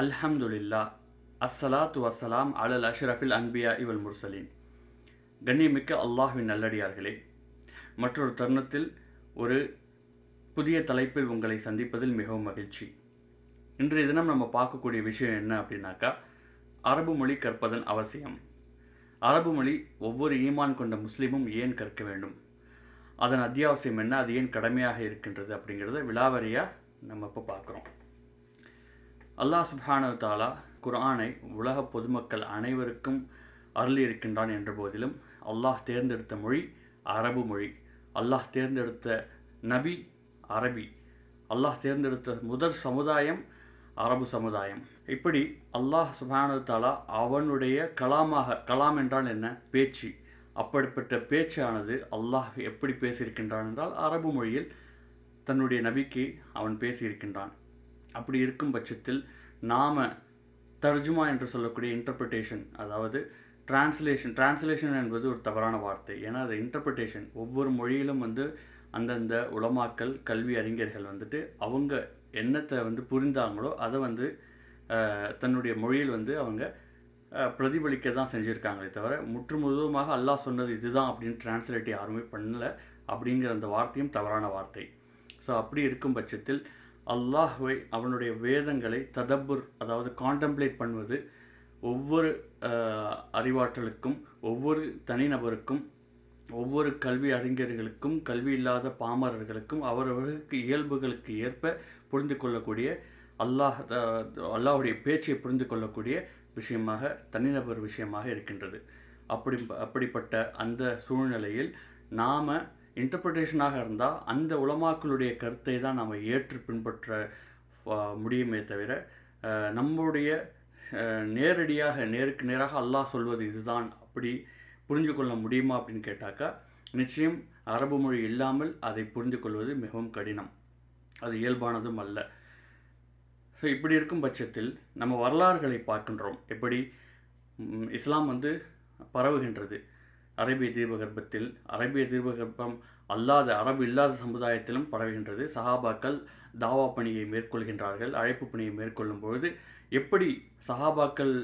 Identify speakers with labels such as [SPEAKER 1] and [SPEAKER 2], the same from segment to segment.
[SPEAKER 1] அல்ஹம்துலில்லா அஸ்ஸலாத்து வஸ்ஸலாம் அலல் அஷ்ரஃபில் அன்பியா இவல் முர்சலீன். கண்ணியமிக்க அல்லாஹ்வின் நல்லடியார்களே, மற்றொரு தருணத்தில் ஒரு புதிய தலைப்பில் உங்களை சந்திப்பதில் மிகவும் மகிழ்ச்சி. இன்றைய தினம் நம்ம பார்க்கக்கூடிய விஷயம் என்ன அப்படின்னாக்கா, அரபு மொழி கற்பதன் அவசியம். அரபு மொழி ஒவ்வொரு ஈமான் கொண்ட முஸ்லீமும் ஏன் கற்க வேண்டும், அதன் அத்தியாவசியம் என்ன, அது ஏன் கடமையாக இருக்கின்றது அப்படிங்கிறத விலாவரியாக நம்ம இப்போ பார்க்குறோம். அல்லாஹ் சுப்ஹானஹு வ தஆலா குர்ஆனை உலக பொதுமக்கள் அனைவருக்கும் அருளி இருக்கின்றான் என்ற போதிலும் அல்லாஹ் தேர்ந்தெடுத்த மொழி அரபு மொழி. அல்லாஹ் தேர்ந்தெடுத்த நபி அரபி. அல்லாஹ் தேர்ந்தெடுத்த முதற் சமுதாயம் அரபு சமுதாயம். இப்படி அல்லாஹ் சுப்ஹானஹு வ தஆலா அவனுடைய கலாம் என்றால் என்ன, பேச்சு. அப்படிப்பட்ட பேச்சானது அல்லாஹ் எப்படி பேசியிருக்கின்றான் என்றால் அரபு மொழியில் தன்னுடைய நபிக்கு அவன் பேசியிருக்கின்றான். அப்படி இருக்கும் பட்சத்தில் நாம் தர்ஜுமா என்று சொல்லக்கூடிய இன்டர்பிரிட்டேஷன், அதாவது டிரான்ஸ்லேஷன் என்பது ஒரு தவறான வார்த்தை. ஏன்னா அது இன்டர்பிரிட்டேஷன். ஒவ்வொரு மொழியிலும் அந்தந்த உலமாக்கள், கல்வி அறிஞர்கள் அவங்க என்னத்தை புரிந்தாங்களோ அதை தன்னுடைய மொழியில் அவங்க பிரதிபலிக்க தான் செஞ்சுருக்காங்களே தவிர முற்று முழுவதுமாக அல்லாஹ் சொன்னது இதுதான் அப்படின்னு டிரான்ஸ்லேட் யாருமே பண்ணலை. அப்படிங்கிற அந்த வார்த்தையும் தவறான வார்த்தை. ஸோ அப்படி இருக்கும் பட்சத்தில் அல்லாஹ்வை, அவனுடைய வேதங்களை ததப்புர், அதாவது காண்டம்ப்ளேட் பண்ணுவது ஒவ்வொரு அறிவாற்றலுக்கும், ஒவ்வொரு தனிநபருக்கும், ஒவ்வொரு கல்வி அறிஞர்களுக்கும், கல்வி இல்லாத பாமரர்களுக்கும் அவரவர்களுக்கு இயல்புகளுக்கு ஏற்ப புரிந்து கொள்ளக்கூடிய அல்லாஹுடைய பேச்சை புரிந்து கொள்ளக்கூடிய விஷயமாக, தனிநபர் விஷயமாக இருக்கின்றது. அப்படிப்பட்ட அந்த சூழ்நிலையில் நாம் இன்டர்பிரிட்டேஷனாக இருந்தால் அந்த உலமாக்களுடைய கருத்தை தான் நாம் ஏற்று பின்பற்ற முடியுமே தவிர, நம்முடைய நேருக்கு நேராக அல்லாஹ் சொல்வது இதுதான் அப்படி புரிஞ்சு கொள்ள முடியுமா அப்படின்னு கேட்டாக்கா, நிச்சயம் அரபு மொழி இல்லாமல் அதை புரிந்து கொள்வது மிகவும் கடினம். அது இயல்பானதும் அல்ல. ஸோ இப்படி இருக்கும் பட்சத்தில் நம்ம வரலாறுகளை பார்க்கின்றோம். எப்படி இஸ்லாம் பரவுகின்றது அரேபிய தீபகற்பத்தில். அரேபிய தீபகற்பம் அல்லாத, அரபு இல்லாத சமுதாயத்திலும் பரவுகின்றது. சஹாபாக்கள் தாவா பணியை மேற்கொள்கின்றார்கள். அழைப்பு பணியை மேற்கொள்ளும் பொழுது எப்படி சஹாபாக்கள்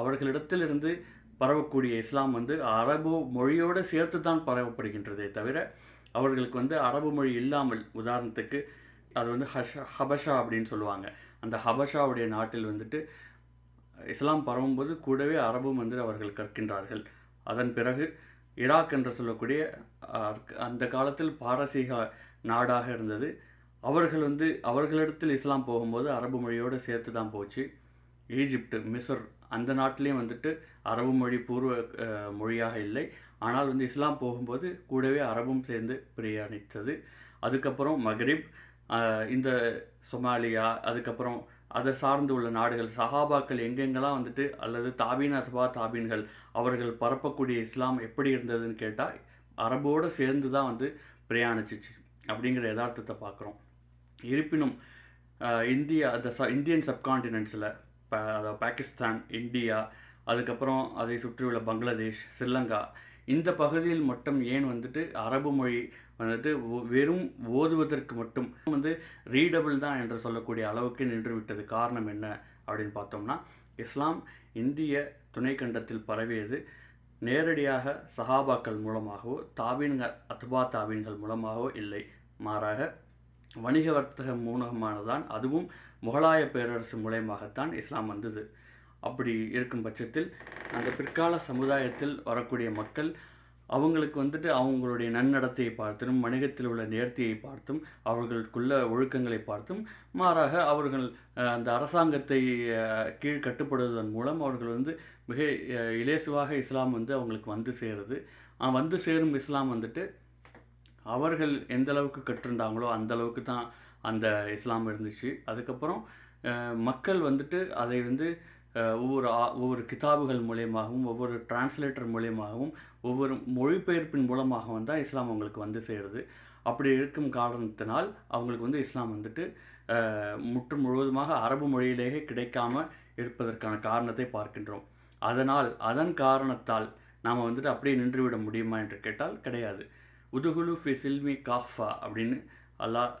[SPEAKER 1] அவர்களிடத்திலிருந்து பரவக்கூடிய இஸ்லாம் அரபு மொழியோடு சேர்த்து தான் பரவப்படுகின்றதே தவிர, அவர்களுக்கு அரபு மொழி இல்லாமல், உதாரணத்துக்கு அது ஹபஷா அப்படின்னு சொல்லுவாங்க. அந்த ஹபஷாவுடைய நாட்டில் இஸ்லாம் பரவும்போது கூடவே அரபும் அவர்கள் கற்கின்றார்கள். அதன் பிறகு ஈராக் என்று சொல்லக்கூடிய அந்த காலத்தில் பாரசீக நாடாக இருந்தது. அவர்கள் அவர்களிடத்தில் இஸ்லாம் போகும்போது அரபு மொழியோடு சேர்த்து தான் போச்சு. ஈஜிப்ட், மிஸ்ர் அந்த நாட்டிலையும் அரபு மொழி பூர்வ மொழியாக இல்லை. ஆனால் இஸ்லாம் போகும்போது கூடவே அரபும் சேர்ந்து பிரயாணித்தது. அதுக்கப்புறம் மக்ரிப், இந்த சொமாலியா, அதுக்கப்புறம் அதை சார்ந்து உள்ள நாடுகள், சஹாபாக்கள் எங்கெங்கெல்லாம் அல்லது தாபீன் அத்பா தாபீன்கள் அவர்கள் பரப்பக்கூடிய இஸ்லாம் எப்படி இருந்ததுன்னு கேட்டால் அரபோடு சேர்ந்து தான் பிரயாணிச்சிச்சு அப்படிங்கிற யதார்த்தத்தை பார்க்குறோம். இருப்பினும் இந்தியா, இந்தியன் சப்கான்டினென்ட்ஸில் அதாவது பாகிஸ்தான், இந்தியா, அதுக்கப்புறம் அதை சுற்றியுள்ள பங்களாதேஷ், ஸ்ரீலங்கா, இந்த பகுதியில் மட்டும் ஏன் அரபு மொழி வெறும் ஓதுவதற்கு மட்டும் ரீடபிள் தான் என்று சொல்லக்கூடிய அளவுக்கு நின்றுவிட்டது. காரணம் என்ன அப்படின்னு பார்த்தோம்னா, இஸ்லாம் இந்திய துணைக்கண்டத்தில் பரவியது நேரடியாக சஹாபாக்கள் மூலமாகவோ அத்பா தாபீன்கள் மூலமாகவோ இல்லை. மாறாக வணிக வர்த்தக மூலமானதான், அதுவும் முகலாய பேரரசு மூலமாகத்தான் இஸ்லாம் வந்தது. அப்படி இருக்கும் பட்சத்தில் அந்த பிற்கால சமுதாயத்தில் வரக்கூடிய மக்கள் அவங்களுக்கு அவங்களுடைய நன்னடத்தையை பார்த்தும், வணிகத்தில் உள்ள நேர்த்தியை பார்த்தும், அவர்களுக்குள்ள ஒழுக்கங்களை பார்த்தும், மாறாக அவர்கள் அந்த அரசாங்கத்தை கீழ் கட்டுப்படுவதன் மூலம் அவர்கள் மிக இலேசுவாக இஸ்லாம் அவங்களுக்கு சேருது. சேரும் இஸ்லாம் அவர்கள் எந்த அளவுக்கு கற்றிருந்தாங்களோ அந்த அளவுக்கு தான் அந்த இஸ்லாம் இருந்துச்சு. அதுக்கப்புறம் மக்கள் அதை ஒவ்வொரு கிதாபுகள் மூலியமாகவும், ஒவ்வொரு டிரான்ஸ்லேட்டர் மூலியமாகவும், ஒவ்வொரு மொழிபெயர்ப்பின் மூலமாகவும் தான் இஸ்லாம் அவங்களுக்கு சேருது. அப்படி இருக்கும் காரணத்தினால் அவங்களுக்கு இஸ்லாம் முற்று முழுவதுமாக அரபு மொழியிலேயே கிடைக்காம இருப்பதற்கான காரணத்தை பார்க்கின்றோம். அதன் காரணத்தால் நாம் அப்படியே நின்றுவிட முடியுமா என்று கேட்டால் கிடையாது. உதுகுலு ஃபி சில்மி காஃபா அப்படின்னு அல்லாஹ்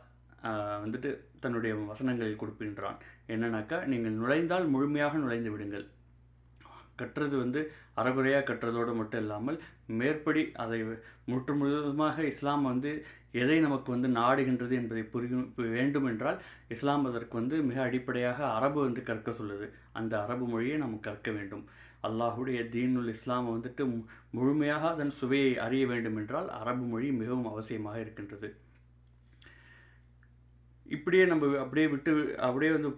[SPEAKER 1] தன்னுடைய வசனங்களில் கொடுக்கின்றான். என்னன்னாக்கா, நீங்கள் நுழைந்தால் முழுமையாக நுழைந்து விடுங்கள். கற்றது அறகுறையாக கற்றதோடு மட்டும் இல்லாமல் மேற்படி அதை முழுவதுமாக இஸ்லாம் எதை நமக்கு நாடுகின்றது என்பதை வேண்டும் என்றால் இஸ்லாம் அதற்கு மிக அடிப்படையாக அரபு கற்க சொல்லுது. அந்த அரபு மொழியை நாம் கற்க வேண்டும். அல்லாஹுடைய தீனுல் இஸ்லாம் முழுமையாக அதன் சுவையை அறிய வேண்டும் என்றால் அரபு மொழி மிகவும் அவசியமாக இருக்கின்றது. இப்படியே நம்ம அப்படியே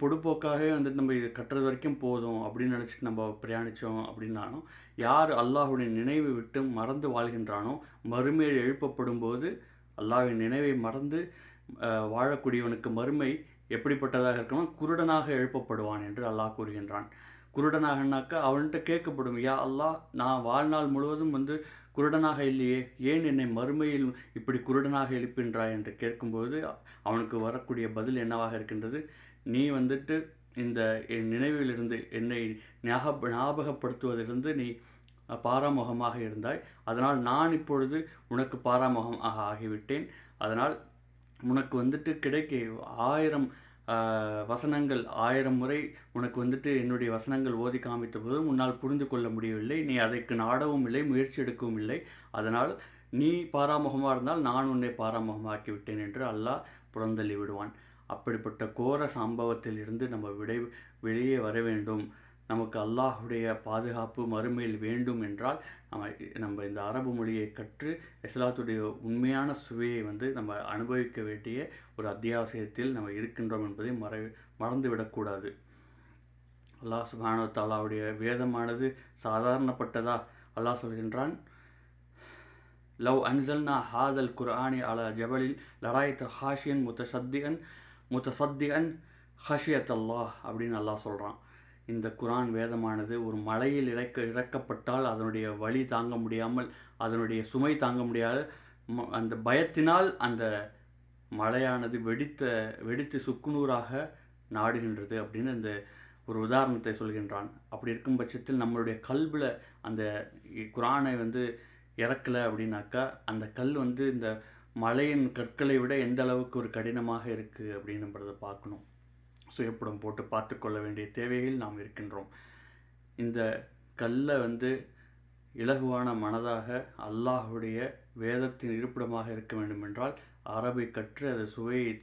[SPEAKER 1] பொடுப்போக்காகவே நம்ம இது கட்டுறது வரைக்கும் போதும் அப்படின்னு நினச்சிட்டு நம்ம பிரயாணித்தோம் அப்படின்னாலும், யார் அல்லாஹுடைய நினைவை விட்டு மறந்து வாழ்கின்றானோ, மறுமையில் எழுப்பப்படும் போது அல்லாஹ்வின் நினைவை மறந்து வாழக்கூடியவனுக்கு மறுமை எப்படிப்பட்டதாக இருக்கணும்? குருடனாக எழுப்பப்படுவான் என்று அல்லாஹ் கூறுகின்றான். குருடனாகனாக்கா அவன்கிட்ட கேட்கப்படும், யா அல்லாஹ், நான் வாழ்நாள் முழுவதும் குருடனாக இல்லையே, ஏன் என்னை மறுமையில் இப்படி குருடனாக எழுப்பின்றாய் என்று கேட்கும்போது அவனுக்கு வரக்கூடிய பதில் என்னவாக இருக்கின்றது? நீ இந்த என் நினைவிலிருந்து என்னை ஞாபகப்படுத்துவதிலிருந்து நீ பாராமுகமாக இருந்தாய். அதனால் நான் இப்பொழுது உனக்கு பாராமுகமாக ஆகிவிட்டேன். அதனால் உனக்கு கிடைக்க 1000 வசனங்கள் 1000 முறை உனக்கு என்னுடைய வசனங்கள் ஓதி காமித்த போதும் உன்னால் புரிந்து கொள்ள முடியவில்லை. நீ அதற்கு நாடவும் இல்லை, முயற்சி எடுக்கவும் இல்லை. அதனால் நீ பாராமுகமாக இருந்தால் நான் உன்னை பாராமுகமாக்கி விட்டேன் என்று அல்லாஹ் புறந்தள்ளி விடுவான். அப்படிப்பட்ட கோர சம்பவத்தில் இருந்து நம்ம வெளியே வர வேண்டும். நமக்கு அல்லாஹுடைய பாதுகாப்பு மறுமையில் வேண்டும் என்றால் நம்ம இந்த அரபு மொழியை கற்று இஸ்லாத்துடைய உண்மையான சுவையை நம்ம அனுபவிக்க வேண்டிய ஒரு அத்தியாவசியத்தில் நம்ம இருக்கின்றோம் என்பதை மறந்துவிடக்கூடாது. அல்லாஹ் சுப்ஹானஹு வ தஆலாவுடைய வேதமானது சாதாரணப்பட்டதா? அல்லாஹ் சொல்கின்றான், லவ் அன்சல்னா ஹாதல் குர்ஆனி அலா ஜபலில் லராய்த ஹாஷியன் முத்தசத்தியன் ஹஷியத் அல்லாஹ் அப்படின்னு அல்லாஹ் சொல்கிறான். இந்த குர்ஆன் வேதமானது ஒரு மலையில் இறக்கப்பட்டால் அதனுடைய வலி தாங்க முடியாமல், அதனுடைய சுமை தாங்க முடியாத அந்த பயத்தினால் அந்த மலையானது வெடித்து சுக்குநூறாக நாடுகின்றது அப்படின்னு அந்த ஒரு உதாரணத்தை சொல்கின்றான். அப்படி இருக்கும் பட்சத்தில் நம்மளுடைய கல்பில் அந்த குர்ஆனை இறக்கலை அப்படின்னாக்கா, அந்த கல் இந்த மலையின் கற்களை விட எந்த அளவுக்கு ஒரு கடினமாக இருக்குது அப்படின்றத பார்க்கணும். சுயப்படம் போட்டு பார்த்து கொள்ள வேண்டிய தேவையில் நாம் இருக்கின்றோம். இந்த கல்லை இலகுவான மனதாக அல்லாஹுடைய வேதத்தின் இருப்பிடமாக இருக்க வேண்டும் என்றால் அரபை கற்று அது சுவையை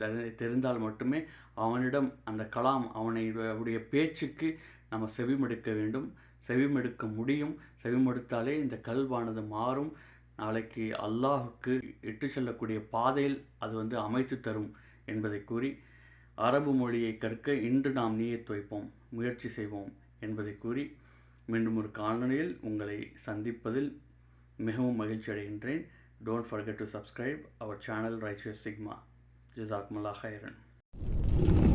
[SPEAKER 1] தெரிந்தால் மட்டுமே அவனிடம் அந்த கலாம் அவனுடைய பேச்சுக்கு நம்ம செவிமடுக்க வேண்டும், செவிமடுக்க முடியும். செவிமடுத்தாலே இந்த கல்வானது மாறும். நாளைக்கு அல்லாஹுக்கு இட்டு செல்லக்கூடிய பாதையில் அது அமைத்து தரும் என்பதை கூறி, அரபு மொழியை கற்க இன்று நாம் நியத் வைப்போம், முயற்சி செய்வோம் என்பதை கூறி, மீண்டும் ஒரு காணொளியில் உங்களை சந்திப்பதில் மிகவும் மகிழ்ச்சி அடைகின்றேன். Don't forget to subscribe our channel Righteous Sigma. Jazakumullah khairan.